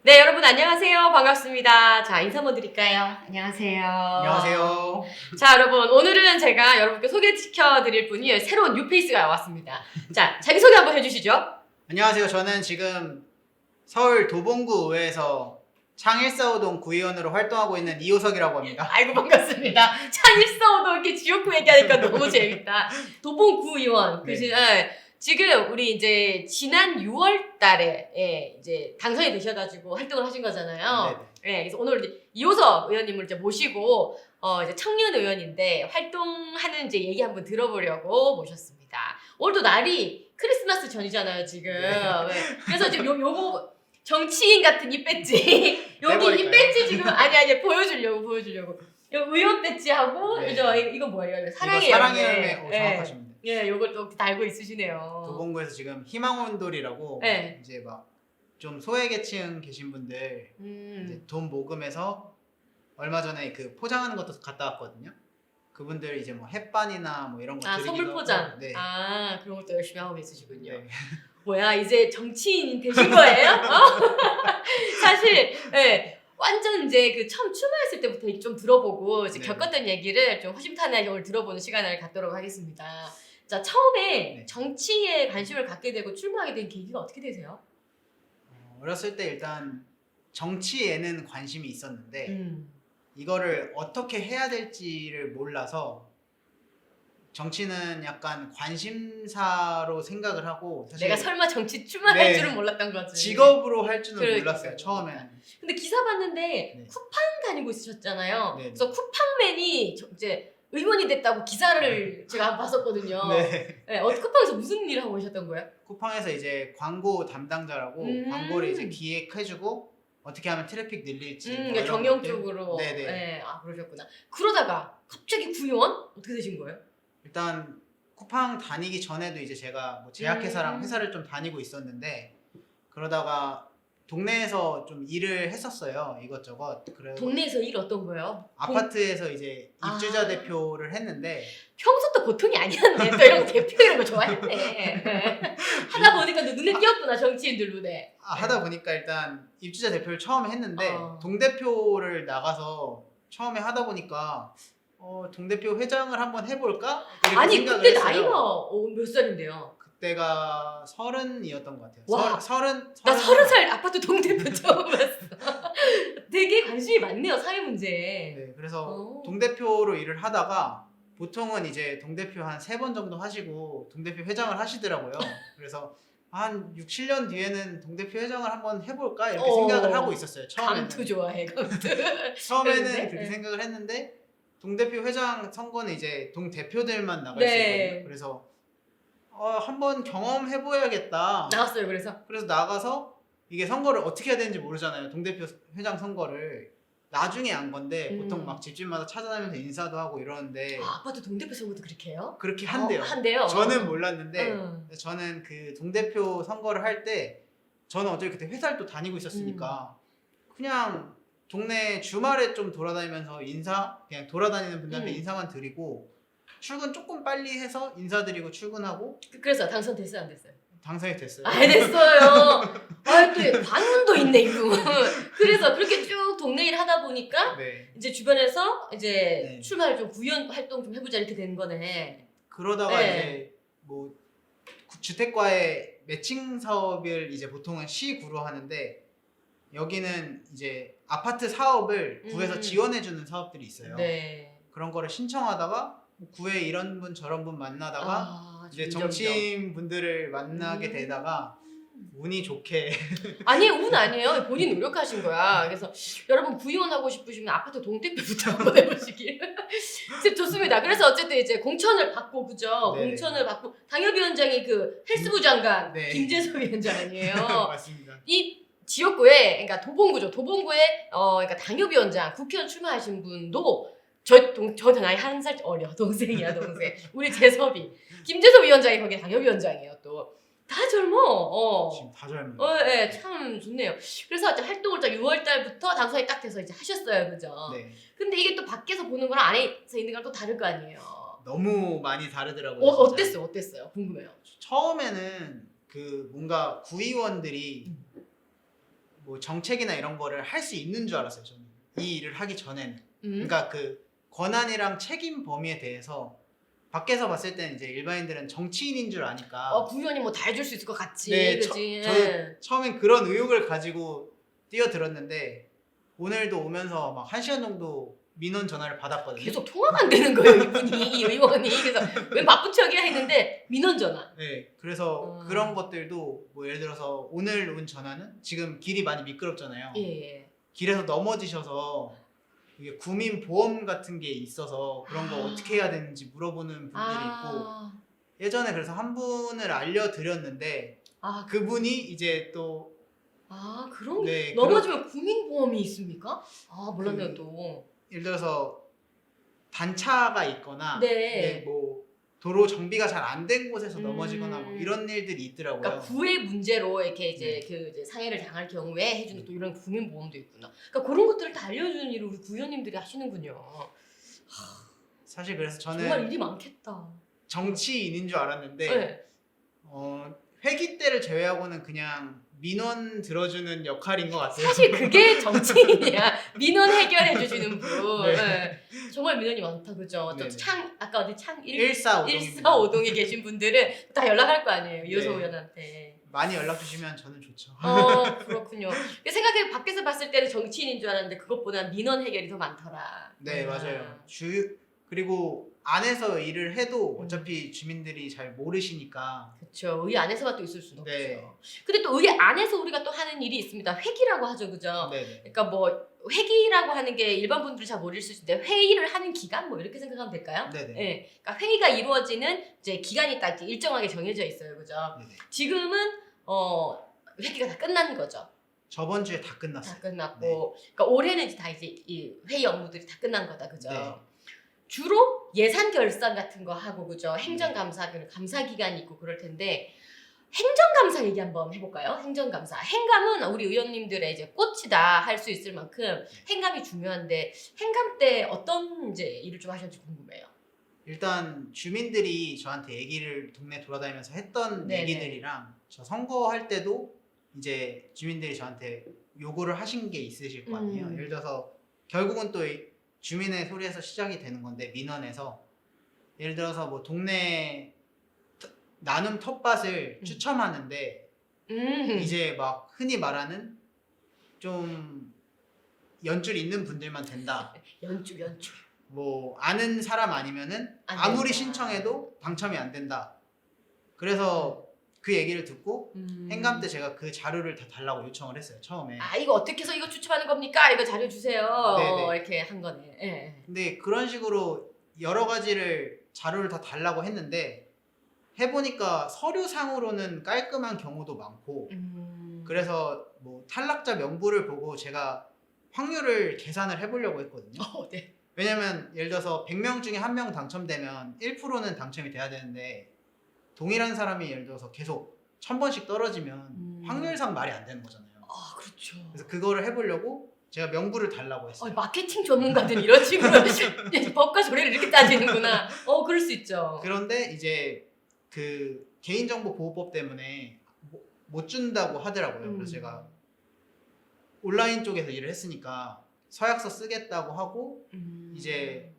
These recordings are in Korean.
네, 여러분 안녕하세요. 반갑습니다. 자, 인사 한번 드릴까요? 안녕하세요. 안녕하세요. 자, 여러분 오늘은 제가 여러분께 소개시켜 드릴 분이 새로운 뉴페이스가 나왔습니다. 자, 자기소개 한번 해주시죠. 안녕하세요. 저는 지금 서울 도봉구의회에서 창145동 구의원으로 활동하고 있는 이호석이라고 합니다. 아이고 반갑습니다. 창145도 이렇게 지역구 얘기하니까 너무 재밌다. 도봉구의원. 네. 지금 우리 이제 지난 6월 달에 이제 당선이 되셔가지고 활동을 하신 거잖아요. 네, 그래서 오늘 이제 이호석 의원님을 이제 모시고 이제 청년 의원인데 활동하는 이제 얘기 한번 들어보려고 모셨습니다. 오늘도 날이 크리스마스 전이잖아요, 지금. 네. 그래서 지금 요거 정치인 같은 이 배지 여기 이 내버릴까요? 배지 지금 아니 보여주려고 요 의원 배지하고 네. 이거 뭐예요? 사랑의 열매. 정확하십니다. 예, 요걸 또 달고 있으시네요. 도봉구에서 지금 희망온돌이라고 네. 이제 막 좀 소외계층 계신 분들 이제 돈 모금해서 얼마 전에 그 포장하는 것도 갔다 왔거든요. 그분들 이제 뭐 햇반이나 뭐 이런 거 드리기도 선물 포장. 하고, 네. 그런 것도 열심히 하고 계시군요. 네. 뭐야, 이제 정치인 되신 거예요? 사실, 완전 이제 그 처음 출마했을 때부터 좀 들어보고 이제 네. 겪었던 얘기를 좀 허심탄회하게 오늘 들어보는 시간을 갖도록 하겠습니다. 자, 처음에 정치에 관심을 갖게 되고 출마하게 된 계기가 어떻게 되세요? 어렸을 때 일단 정치에는 관심이 있었는데 음. 이거를 어떻게 해야 될지를 몰라서 정치는 약간 관심사로 생각을 하고 사실 내가 설마 정치 출마할 네. 줄은 몰랐던 거지. 직업으로 할 줄은 그러니까요. 몰랐어요 처음에는. 근데 기사 봤는데 네. 쿠팡 다니고 있으셨잖아요. 네. 그래서 쿠팡맨이 이제 의원이 됐다고 기사를 제가 한번 봤었거든요. 네. 쿠팡에서 무슨 일을 하고 계셨던 거예요? 쿠팡에서 이제 광고 담당자라고 음. 광고를 이제 기획해주고 어떻게 하면 트래픽 늘릴지 뭐 그러니까 이런 경영 것들. 쪽으로. 네네. 네, 그러셨구나. 그러다가 갑자기 구의원? 어떻게 되신 거예요? 일단 쿠팡 다니기 전에도 이제 제가 뭐 제약회사랑 회사를 좀 다니고 있었는데 그러다가 동네에서 좀 일을 했었어요 이것저것. 그래서 동네에서 일 어떤 거예요? 아파트에서 이제 입주자 아. 대표를 했는데 평소도 보통이 아니었네. 또 이런 거 대표 이런 거 좋아했네. 하다 보니까 또 눈에 띄었구나, 정치인들 눈에. 하다 보니까 일단 입주자 대표를 처음에 했는데 어. 동대표를 나가서 처음에 하다 보니까 동대표 회장을 한번 해볼까? 이렇게 아니, 생각을 그때 했어요. 나이가 몇 살인데요? 그때가 30이었던 것 같아요. 와. 서른 나 30살 아파트 동대표 처음 봤어. 되게 관심이 많네요, 사회 문제에. 네, 그래서 오. 동대표로 일을 하다가 보통은 이제 동대표 한 3번 정도 하시고 동대표 회장을 하시더라고요. 그래서 한 6, 7년 뒤에는 동대표 회장을 한번 해볼까 이렇게 생각을 하고 있었어요. 처음에는. 감투 좋아해, 감투. 처음에는 그랬는데? 그렇게 생각을 했는데 동대표 회장 선거는 이제 동대표들만 나갈 수 네. 있거든요. 그래서 한번 경험해봐야겠다. 나왔어요, 그래서. 그래서 나가서 이게 선거를 어떻게 해야 되는지 모르잖아요. 동대표 회장 선거를 나중에 안 건데 보통 막 집집마다 찾아다니면서 인사도 하고 이러는데 아파트 동대표 선거도 그렇게 해요? 그렇게 한대요. 한대요? 저는 몰랐는데 응. 저는 그 동대표 선거를 할 때 저는 어차피 그때 회사를 또 다니고 있었으니까 그냥 동네 주말에 좀 돌아다니면서 그냥 돌아다니는 분들한테 인사만 드리고 출근 조금 빨리 해서 인사드리고 출근하고 그래서 당선됐어요, 안 됐어요? 당선이 됐어요. 됐어요. 또 관운도 있네, 이거. 그래서 그렇게 쭉 동네 일 하다 보니까 네. 이제 주변에서 이제 네. 출마를 좀 구의원 활동 좀 해보자 이렇게 된 거네. 그러다가 네. 이제 뭐 주택과의 매칭 사업을 이제 보통은 시구로 하는데 여기는 이제 아파트 사업을 구에서 지원해주는 사업들이 있어요. 네. 그런 거를 신청하다가 뭐 구에 이런 분 저런 분 만나다가 이제 점점. 정치인 분들을 만나게 되다가 운이 좋게 아니, 운 아니에요. 본인 노력하신 거야. 그래서 여러분 구의원 하고 싶으시면 아파트 동대표부터 한번 해보시길. 좋습니다. 그래서 어쨌든 이제 공천을 받고, 그죠? 네네. 공천을 받고 당협위원장이 그 헬스부 장관 네. 김재섭 위원장 아니에요. 맞습니다. 이 지역구에, 그러니까 도봉구죠. 도봉구에 그러니까 당협위원장 국회의원 출마하신 분도 저한테 나이 한 살 어려. 동생이야, 동생. 우리 재섭이. 김재섭 위원장이 거기 당협위원장이에요, 또. 다 젊어. 지금 다 젊어요. 네, 참 좋네요. 그래서 이제 활동을 6월 달부터 당선이 딱 돼서 이제 하셨어요, 그죠? 네. 근데 이게 또 밖에서 보는 거랑 안에서 있는 거랑 또 다를 거 아니에요. 너무 많이 다르더라고요. 진짜. 어땠어요? 궁금해요. 처음에는 그 뭔가 구의원들이 뭐 정책이나 이런 거를 할 수 있는 줄 알았어요. 저는 이 일을 하기 전에는. 그러니까 그 권한이랑 책임 범위에 대해서 밖에서 봤을 때는 이제 일반인들은 정치인인 줄 아니까 구의원이 뭐 다 해줄 수 있을 것 같지. 네, 그지? 저도 처음엔 그런 의욕을 가지고 뛰어들었는데 오늘도 오면서 막 1시간 정도 민원 전화를 받았거든요. 계속 통화가 안 되는 거예요, 이분이, 이 의원이. 그래서 왜 바쁜 척이야 했는데 민원 전화. 네, 그래서 그런 것들도 뭐 예를 들어서 오늘 온 전화는 지금 길이 많이 미끄럽잖아요. 예. 길에서 넘어지셔서 이게 구민 보험 같은 게 있어서 그런 거 어떻게 해야 되는지 물어보는 분들이 있고 예전에 그래서 한 분을 알려드렸는데 그분이 이제 또 그런 네, 넘어지면 국민보험이 있습니까? 몰랐네요 또. 예를 들어서 단차가 있거나 네. 뭐 도로 정비가 잘 안 된 곳에서 넘어지거나 뭐 이런 일들이 있더라고요. 그러니까 구의 문제로 이렇게 이제 이제 상해를 당할 경우에 해주는 또 이런 국민보험도 있구나. 그러니까 그런 것들을 다 알려주는 일을 우리 구의원님들이 하시는군요. 사실 그래서 저는 정말 일이 많겠다. 정치인인 줄 알았는데 네. 회기 때를 제외하고는 그냥 민원 들어주는 역할인 것 같아요. 사실 그게 정치인이야. 민원 해결해 주시는 분. 네. 네. 정말 민원이 많다, 그죠? 네네. 아까 어디 창 145동입니다. 145동에 계신 분들은 다 연락할 거 아니에요, 이호서 네. 의원한테. 많이 연락 주시면 저는 좋죠. 그렇군요. 생각해 밖에서 봤을 때는 정치인인 줄 알았는데 그것보다 민원 해결이 더 많더라. 네, 맞아요. 그리고 안에서 일을 해도 어차피 주민들이 잘 모르시니까. 그렇죠. 의 안에서만 또 있을 수는 네. 없죠. 근데 또 의 안에서 우리가 또 하는 일이 있습니다. 회기라고 하죠, 그죠? 네. 그러니까 뭐 회기라고 하는 게 일반 분들이 잘 모를 수 있는데 회의를 하는 기간 뭐 이렇게 생각하면 될까요? 네네. 네. 그러니까 회의가 이루어지는 이제 기간이 딱 일정하게 정해져 있어요, 그죠? 네네. 지금은 회기가 다 끝난 거죠. 저번 주에 다 끝났어요. 다 끝났고, 그러니까 올해는 이제 다 이제 이 회의 업무들이 다 끝난 거다, 그죠? 네. 주로 예산 결산 같은 거 하고, 그죠? 행정감사, 감사 기간이 있고 그럴 텐데. 행정감사 얘기 한번 해볼까요? 행정감사. 행감은 우리 의원님들의 이제 꽃이다 할 수 있을 만큼 행감이 중요한데 행감 때 어떤 이제 일을 좀 하셨는지 궁금해요. 일단 주민들이 저한테 얘기를 동네 돌아다니면서 했던 네네. 얘기들이랑 저 선거할 때도 이제 주민들이 저한테 요구를 하신 게 있으실 거 아니에요. 예를 들어서 결국은 또 주민의 소리에서 시작이 되는 건데 민원에서 예를 들어서 뭐 동네 나눔 텃밭을 추첨하는데 이제 막 흔히 말하는 좀 연줄 있는 분들만 된다. 연주. 뭐 아는 사람 아니면은 안 아무리 된다. 신청해도 당첨이 안 된다. 그래서 그 얘기를 듣고 행감 때 제가 그 자료를 다 달라고 요청을 했어요. 처음에. 이거 어떻게 해서 이거 추첨하는 겁니까? 이거 자료 주세요. 네네. 이렇게 한 거네. 예. 근데 그런 식으로 여러 가지를 자료를 다 달라고 했는데 해보니까 서류상으로는 깔끔한 경우도 많고 그래서 뭐 탈락자 명부를 보고 제가 확률을 계산을 해보려고 했거든요. 네. 왜냐면 예를 들어서 100명 중에 1명 당첨되면 1%는 당첨이 돼야 되는데 동일한 사람이 예를 들어서 계속 1000번씩 떨어지면 확률상 말이 안 되는 거잖아요. 그렇죠. 그래서 그거를 해보려고 제가 명부를 달라고 했어요. 마케팅 전문가들 이런 식으로 법과 조례를 이렇게 따지는구나. 그럴 수 있죠. 그런데 이제 그 개인정보보호법 때문에 못 준다고 하더라고요. 그래서 제가 온라인 쪽에서 일을 했으니까 서약서 쓰겠다고 하고 이제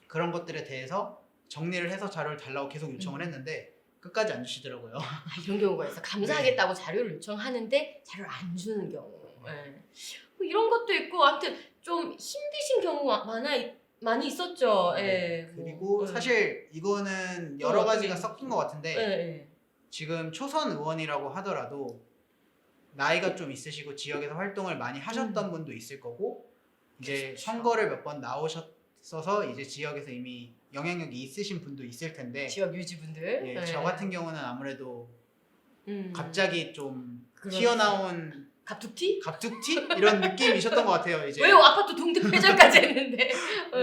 그런 것들에 대해서 정리를 해서 자료를 달라고 계속 요청을 했는데 끝까지 안 주시더라고요. 이런 경우가 있어. 감사하겠다고 자료를 요청하는데 자료를 안 주는 경우. 네. 뭐 이런 것도 있고, 아무튼 좀 힘드신 경우가 많이 있었죠. 예. 그리고 사실 이거는 여러 가지가 섞인 것 같은데 예. 지금 초선 의원이라고 하더라도 나이가 좀 있으시고 지역에서 활동을 많이 하셨던 분도 있을 거고 이제 그쵸. 선거를 몇 번 나오셨어서 이제 지역에서 이미 영향력이 있으신 분도 있을 텐데 지역 유지분들. 예, 저 같은 경우는 아무래도 갑자기 좀 그렇죠. 튀어나온 갑툭튀? 갑툭튀 이런 느낌이셨던 것 같아요. 이제 왜요? 아파트 동등 회장까지 했는데.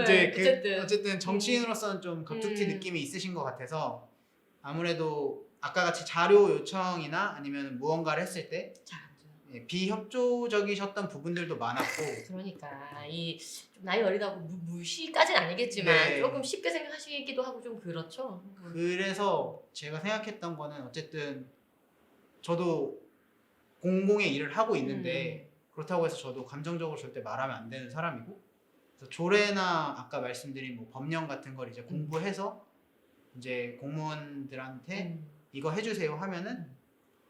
이제 어쨌든 정치인으로서는 좀 갑툭튀 음. 느낌이 있으신 것 같아서 아무래도 아까 같이 자료 요청이나 아니면 무언가를 했을 때 잘 안 줘요. 비협조적이셨던 부분들도 많았고 그러니까 좀 나이 어리다고 무시까지는 아니겠지만 네. 조금 쉽게 생각하시기도 하고 좀 그렇죠. 그래서 제가 생각했던 거는 어쨌든 저도 공공의 일을 하고 있는데 그렇다고 해서 저도 감정적으로 절대 말하면 안 되는 사람이고, 그래서 조례나 아까 말씀드린 뭐 법령 같은 걸 이제 공부해서 이제 공무원들한테 이거 해주세요 하면은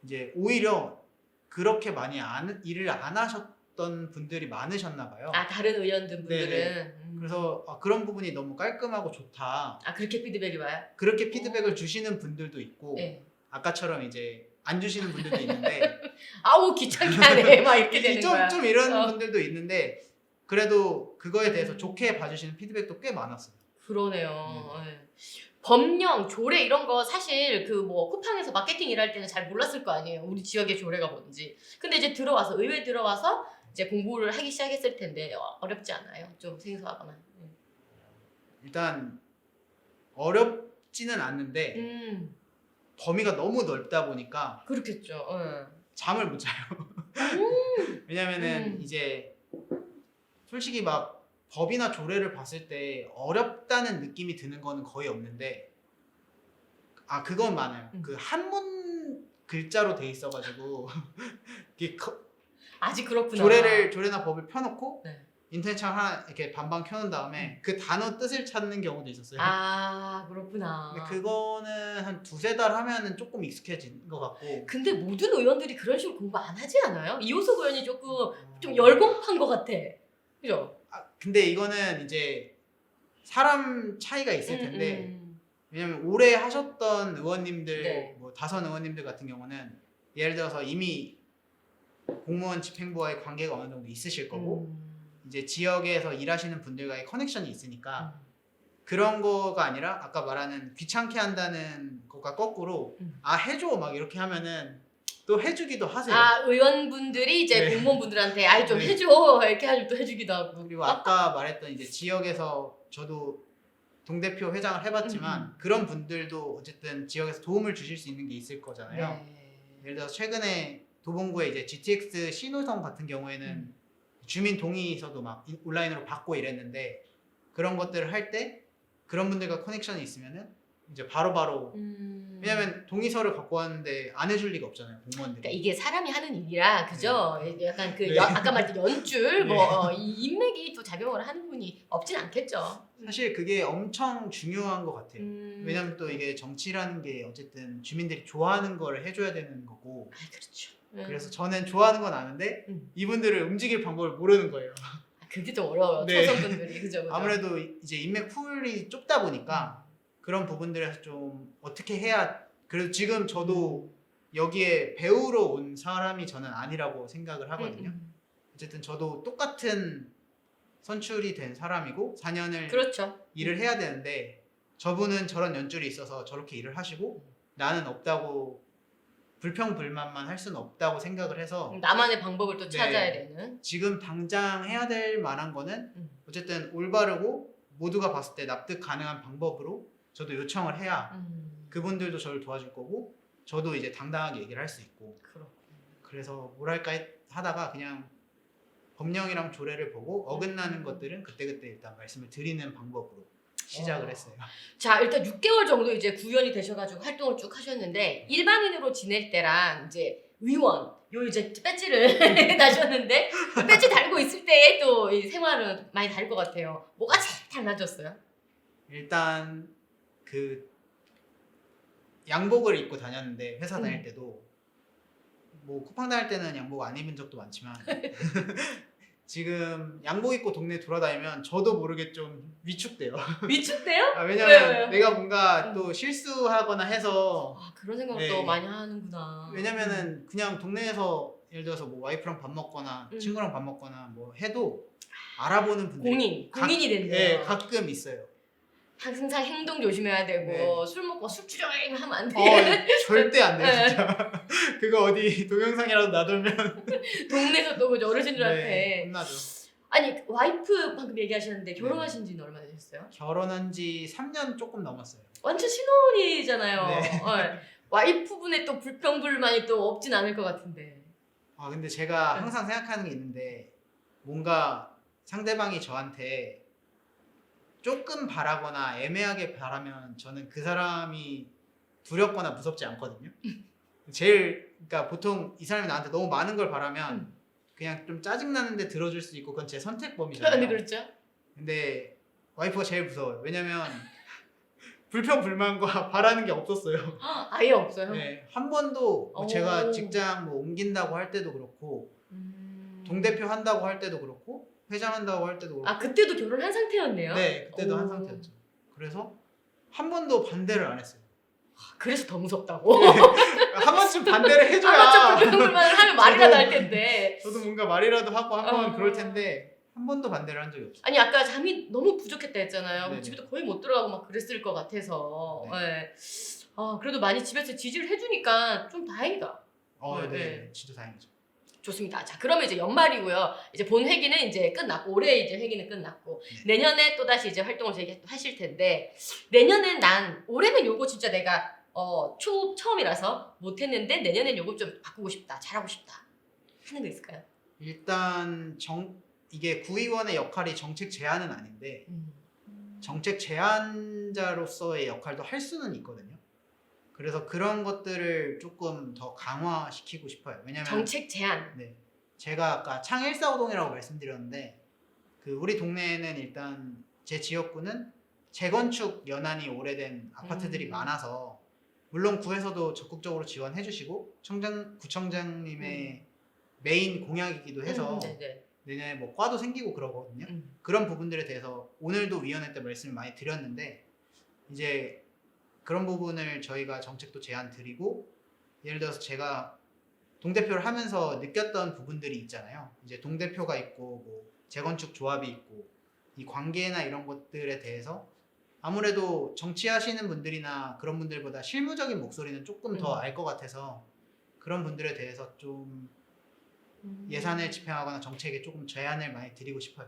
이제 오히려 그렇게 많이 일을 안 하셨던 분들이 많으셨나 봐요. 아, 다른 의원분들은. 네네. 그래서 그런 부분이 너무 깔끔하고 좋다. 아, 그렇게 피드백이 와요? 그렇게 피드백을 주시는 분들도 있고, 네. 아까처럼 이제 안 주시는 분들도 있는데 아우 귀찮게 하네 막 이렇게 되는 거야. 좀 이런 분들도 있는데 그래도 그거에 대해서 좋게 봐주시는 피드백도 꽤 많았어요. 그러네요. 네. 법령, 조례 이런 거 사실 그 뭐 쿠팡에서 마케팅 일할 때는 잘 몰랐을 거 아니에요. 우리 지역의 조례가 뭔지. 근데 이제 들어와서 의회 들어와서 이제 공부를 하기 시작했을 텐데 어렵지 않아요? 좀 생소하거나. 일단 어렵지는 않는데 범위가 너무 넓다 보니까 그렇겠죠. 잠을 못 자요. 왜냐면은 이제 솔직히 막 법이나 조례를 봤을 때 어렵다는 느낌이 드는 거는 거의 없는데, 그건 많아요. 그 한문 글자로 돼 있어가지고 아직 그렇구나. 조례나 법을 펴놓고 네. 인터넷창 하나 이렇게 반방 켜놓은 다음에 그 단어 뜻을 찾는 경우도 있었어요. 아, 그렇구나. 근데 그거는 한 두세 달 하면은 조금 익숙해진 것 같고. 근데 모든 의원들이 그런 식으로 공부 안 하지 않아요? 이호석 의원이 조금 좀 열공한 것 같아. 그죠? 근데 이거는 이제 사람 차이가 있을 텐데, 왜냐면 오래 하셨던 의원님들, 네. 뭐 다선 의원님들 같은 경우는 예를 들어서 이미 공무원 집행부와의 관계가 어느 정도 있으실 거고, 이제 지역에서 일하시는 분들과의 커넥션이 있으니까 그런 거가 아니라 아까 말하는 귀찮게 한다는 것과 거꾸로 해줘 막 이렇게 하면은 또 해주기도 하세요. 아, 의원분들이 이제 네. 공무원분들한테 아이 좀 네. 해줘 이렇게 하면 또 해주기도 하고. 그리고 아까 말했던 이제 지역에서 저도 동대표 회장을 해봤지만 그런 분들도 어쨌든 지역에서 도움을 주실 수 있는 게 있을 거잖아요. 네. 예를 들어서 최근에 도봉구에 이제 GTX 신호성 같은 경우에는 주민 동의서도 막 온라인으로 받고 이랬는데, 그런 것들을 할 때 그런 분들과 커넥션이 있으면은 이제 바로바로 왜냐면 동의서를 갖고 왔는데 안 해줄 리가 없잖아요, 공무원들이. 그러니까 이게 사람이 하는 일이라 그죠? 약간 그 네. 아까 말했던 연줄 네. 이 인맥이 또 작용을 하는 분이 없진 않겠죠. 사실 그게 엄청 중요한 것 같아요. 음. 왜냐면 또 이게 정치라는 게 어쨌든 주민들이 좋아하는 거를 해줘야 되는 거고. 그렇죠. 그래서 저는 좋아하는 건 아는데 이분들을 움직일 방법을 모르는 거예요. 그게 좀 어려워요. 네. 초선분들이 그죠? 아무래도 이제 인맥 풀이 좁다 보니까 그런 부분들에서 좀 어떻게 해야. 그래도 지금 저도 여기에 배우러 온 사람이 저는 아니라고 생각을 하거든요. 어쨌든 저도 똑같은 선출이 된 사람이고 4년을 그렇죠. 일을 해야 되는데, 저분은 저런 연줄이 있어서 저렇게 일을 하시고 나는 없다고, 불평불만만 할 수는 없다고 생각을 해서 나만의 방법을 또 네. 찾아야 되는. 지금 당장 해야 될 만한 거는 어쨌든 올바르고 모두가 봤을 때 납득 가능한 방법으로 저도 요청을 해야 그분들도 저를 도와줄 거고 저도 이제 당당하게 얘기를 할 수 있고. 그래서 뭐랄까 하다가 그냥 법령이랑 조례를 보고 어긋나는 것들은 그때그때 일단 말씀을 드리는 방법으로 시작을 했어요. 자, 일단 6개월 정도 이제 구의원이 되셔가지고 활동을 쭉 하셨는데, 일반인으로 지낼 때랑 이제 의원 요 이제 배지를 다셨는데, 그 배지 달고 있을 때 또 이 생활은 많이 다를 것 같아요. 뭐가 제일 달라졌어요? 일단 그 양복을 입고 다녔는데, 회사 다닐 때도 뭐 쿠팡 다닐 때는 양복 안 입은 적도 많지만 지금 양복 입고 동네 돌아다니면 저도 모르게 좀 위축돼요. 위축돼요? 왜냐면 왜요? 내가 뭔가 또 실수하거나 해서. 그런 생각을 네. 또 많이 하는구나. 왜냐면은 그냥 동네에서 예를 들어서 뭐 와이프랑 밥 먹거나 친구랑 밥 먹거나 뭐 해도 알아보는 분들이 공인이 된대요. 네, 가끔 있어요. 항상 행동 조심해야 되고 네. 술 먹고 술주정 하면 안 돼. 절대 안 돼요, 네. 진짜. 그거 어디 동영상이라도 놔두면 동네에서 또 그죠, 어르신들한테. 네, 혼나죠. 아니, 와이프 방금 얘기하셨는데 결혼하신 지는 얼마나 되셨어요? 결혼한 지 3년 조금 넘었어요. 완전 신혼이잖아요. 네. 와이프분의 또 불평불만이 또 없진 않을 것 같은데. 근데 제가 항상 생각하는 게 있는데, 뭔가 상대방이 저한테 조금 바라거나 애매하게 바라면 저는 그 사람이 두렵거나 무섭지 않거든요. 그러니까 보통 이 사람이 나한테 너무 많은 걸 바라면 그냥 좀 짜증 나는데 들어줄 수 있고 그건 제 선택 네, 범위잖아요. 그렇죠. 근데 와이프가 제일 무서워요. 왜냐면 불평불만과 바라는 게 없었어요. 아예 없어요. 네, 한 번도 뭐 제가 오. 직장 뭐 옮긴다고 할 때도 그렇고 음. 동대표 한다고 할 때도 그렇고 회장한다고 할 때도 그렇고 아 그때도 결혼한 상태였네요. 네, 그때도 한 오. 상태였죠. 그래서 한 번도 반대를 안 했어요. 그래서 더 무섭다고. 네. 한 번쯤 반대를 해줘야 아마좀 불평불만을 하면 말이라도 할 텐데. 저도 뭔가 말이라도 하고 한번 어. 그럴 텐데 한 번도 반대를 한 적이 없어요. 아니 아까 잠이 너무 부족했다 했잖아요. 네네. 집에도 거의 못 들어가고 막 그랬을 것 같아서. 네. 네. 아 그래도 많이 집에서 지지를 해주니까 좀 다행이다. 네, 네. 진짜 다행이죠. 좋습니다. 자, 그러면 이제 연말이고요. 이제 본 회기는 이제 끝났고, 올해 이제 회기는 끝났고, 네. 내년에 또 다시 이제 활동을 하실 텐데, 내년엔 올해는 요거 진짜 내가 처음이라서 못했는데, 내년엔 요거 좀 바꾸고 싶다, 잘하고 싶다 하는 거 있을까요? 일단 이게 구의원의 역할이 정책 제안은 아닌데 정책 제안자로서의 역할도 할 수는 있거든요. 그래서 그런 것들을 조금 더 강화시키고 싶어요. 왜냐면 정책 제안. 네, 제가 아까 창 145동이라고 말씀드렸는데 그 우리 동네에는 일단 제 지역구는 재건축 연한이 오래된 아파트들이 많아서 물론 구에서도 적극적으로 지원해 주시고 구청장님의 메인 공약이기도 해서 네네. 내년에 뭐 과도 생기고 그러거든요. 그런 부분들에 대해서 오늘도 위원회 때 말씀을 많이 드렸는데 이제 그런 부분을 저희가 정책도 제안 드리고 예를 들어서 제가 동대표를 하면서 느꼈던 부분들이 있잖아요. 이제 동대표가 있고 뭐 재건축 조합이 있고 이 관계나 이런 것들에 대해서 아무래도 정치하시는 분들이나 그런 분들보다 실무적인 목소리는 조금 더 알 것 같아서 그런 분들에 대해서 좀 예산을 집행하거나 정책에 조금 제안을 많이 드리고 싶어요.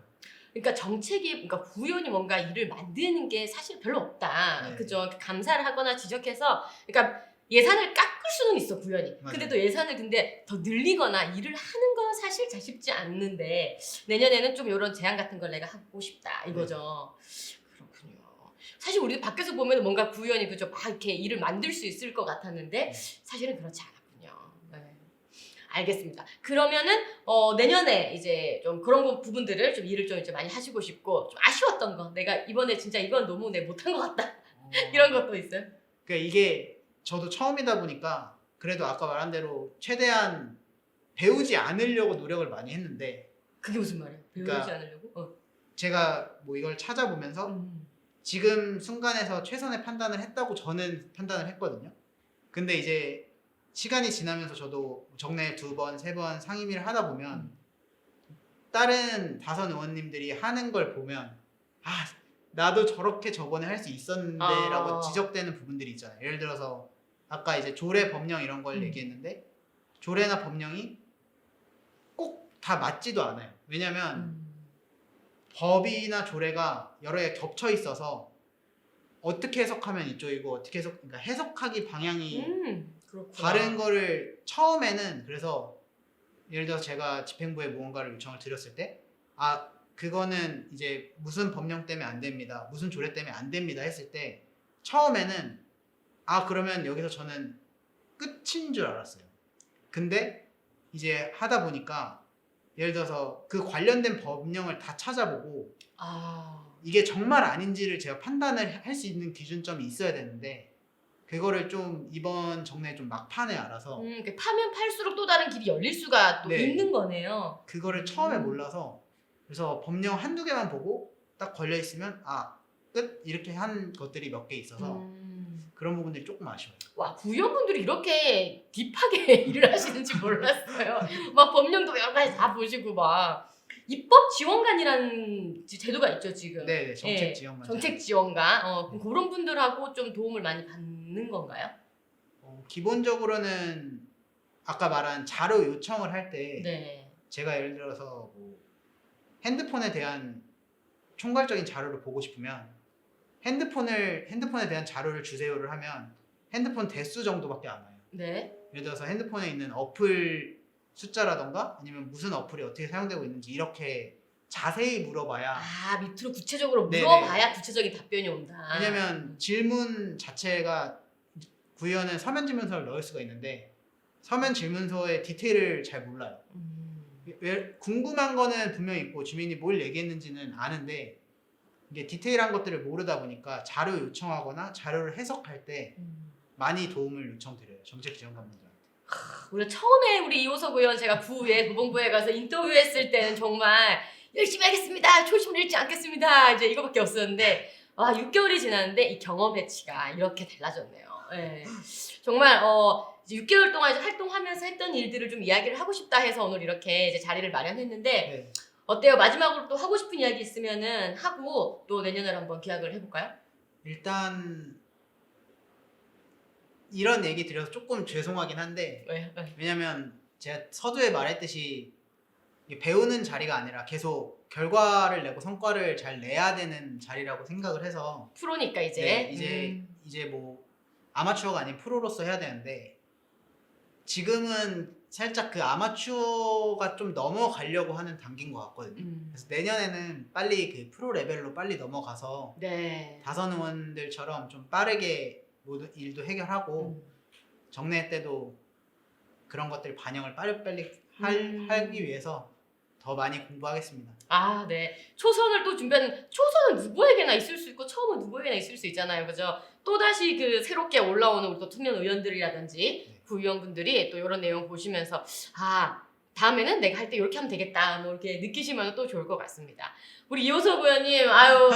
그러니까 그러니까 구의원이 뭔가 일을 만드는 게 사실 별로 없다. 네. 그죠? 감사를 하거나 지적해서, 그러니까 예산을 깎을 수는 있어, 구의원이. 맞아요. 근데 또 예산을 근데 더 늘리거나 일을 하는 건 사실 잘 쉽지 않는데, 내년에는 좀 이런 제안 같은 걸 내가 하고 싶다, 이거죠. 그렇군요. 사실 우리도 밖에서 보면 뭔가 구의원이 그죠? 막 이렇게 일을 만들 수 있을 것 같았는데, 사실은 그렇지 않았군요. 네. 알겠습니다. 그러면은 내년에 이제 좀 그런 부분들을 좀 일을 좀 이제 많이 하시고 싶고 좀 아쉬웠던 거 내가 이번에 진짜 이건 너무 내가 못한 것 같다 이런 것도 있어요? 그러니까 이게 저도 처음이다 보니까 그래도 아까 말한 대로 최대한 배우지 않으려고 노력을 많이 했는데 그게 무슨 말이야? 배우지 그러니까 않으려고? 제가 뭐 이걸 찾아보면서 지금 순간에서 최선의 판단을 했다고 저는 판단을 했거든요. 근데 이제 시간이 지나면서 저도 정례 2번, 3번 상임위를 하다 보면 다른 다선 의원님들이 하는 걸 보면 나도 저렇게 저번에 할 수 있었는데 라고 지적되는 부분들이 있잖아요. 예를 들어서 아까 이제 조례, 법령 이런 걸 얘기했는데 조례나 법령이 꼭 다 맞지도 않아요. 왜냐면 법이나 조례가 여러 개 겹쳐 있어서 어떻게 해석하면 이쪽이고 어떻게 그러니까 해석하기 방향이 다른 거를 처음에는 그래서 예를 들어서 제가 집행부에 무언가를 요청을 드렸을 때 그거는 이제 무슨 법령 때문에 안 됩니다. 무슨 조례 때문에 안 됩니다 했을 때 처음에는 그러면 여기서 저는 끝인 줄 알았어요. 근데 이제 하다 보니까 예를 들어서 그 관련된 법령을 다 찾아보고 이게 정말 아닌지를 제가 판단을 할 수 있는 기준점이 있어야 되는데 그거를 좀 이번 정례에 좀 막판에 알아서 파면 팔수록 또 다른 길이 열릴 수가 또 있는 거네요. 그거를 처음에 몰라서 그래서 법령 한두 개만 보고 딱 걸려 있으면 끝 이렇게 한 것들이 몇 개 있어서 그런 부분들이 조금 아쉬워요. 와, 구의원분들이 이렇게 딥하게 일을 하시는지 몰랐어요. 막 법령도 여러 가지 다 보시고 막 입법 지원관이라는 제도가 있죠 지금. 네, 정책 지원관. 정책 지원관. 그런 분들하고 좀 도움을 많이 받는 건가요? 기본적으로는 아까 말한 자료 요청을 할 때 네. 제가 예를 들어서 뭐 핸드폰에 대한 총괄적인 자료를 보고 싶으면 핸드폰에 대한 자료를 주세요를 하면 핸드폰 대수 정도밖에 안 와요. 네. 예를 들어서 핸드폰에 있는 어플 숫자라던가 아니면 무슨 어플이 어떻게 사용되고 있는지 이렇게 자세히 물어봐야 밑으로 구체적으로 물어봐야 구체적인 답변이 온다. 왜냐면 질문 자체가 구의원은 서면 질문서를 넣을 수가 있는데 서면 질문서의 디테일을 잘 몰라요. 궁금한 거는 분명히 있고 주민이 뭘 얘기했는지는 아는데 이게 디테일한 것들을 모르다 보니까 자료 요청하거나 자료를 해석할 때 많이 도움을 요청드려요. 정책지원관분들한테. 우리가 처음에 우리 이호석 의원 제가 구에 고본부에 가서 인터뷰했을 때는 정말 열심히 하겠습니다. 초심을 잃지 않겠습니다. 이제 이거밖에 없었는데 6개월이 지났는데 이 경험 배치가 이렇게 달라졌네요. 예. 정말 이제 6개월 동안 이제 활동하면서 했던 일들을 좀 이야기를 하고 싶다 해서 오늘 이렇게 이제 자리를 마련했는데 네. 어때요? 마지막으로 또 하고 싶은 이야기 있으면은 하고 또 내년에 한번 기약을 해볼까요? 일단 이런 얘기 드려서 조금 죄송하긴 한데 왜? 왜냐면 제가 서두에 말했듯이 이게 배우는 자리가 아니라 계속 결과를 내고 성과를 잘 내야 되는 자리라고 생각을 해서 프로니까 이제. 네, 이제 뭐 아마추어가 아닌 프로로서 해야 되는데 지금은 살짝 그 아마추어가 좀 넘어가려고 하는 단계인 것 같거든요. 그래서 내년에는 빨리 그 프로 레벨로 빨리 넘어가서 네. 다선 의원들처럼 좀 빠르게 모든 일도 해결하고 정례 때도 그런 것들 반영을 빨리빨리 하기 위해서 더 많이 공부하겠습니다. 아, 네. 초선을 또 준비하는 초선은 누구에게나 있을 수 있고 처음은 누구에게나 있을 수 있잖아요. 그죠? 또다시 그 새롭게 올라오는 우리 또 청년 의원들이라든지 네. 구의원분들이 또 이런 내용 보시면서 다음에는 내가 할 때 이렇게 하면 되겠다. 뭐 이렇게 느끼시면 또 좋을 것 같습니다. 우리 이호석 의원님,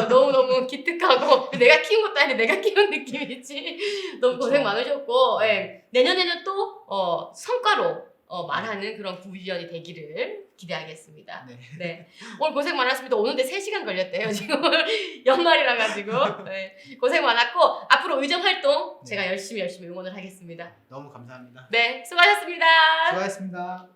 너무너무 기특하고 내가 키운 것도 아닌데 내가 키운 느낌이지. 너무 그쵸. 고생 많으셨고 예. 내년에는 또 성과로 말하는 그런 구의원이 되기를 기대하겠습니다. 네. 네. 오늘 고생 많았습니다. 오는데 3시간 걸렸대요. 지금 연말이라 가지고. 네. 고생 많았고 앞으로 의정 활동 제가 열심히 응원을 하겠습니다. 너무 감사합니다. 네. 수고하셨습니다. 수고하셨습니다.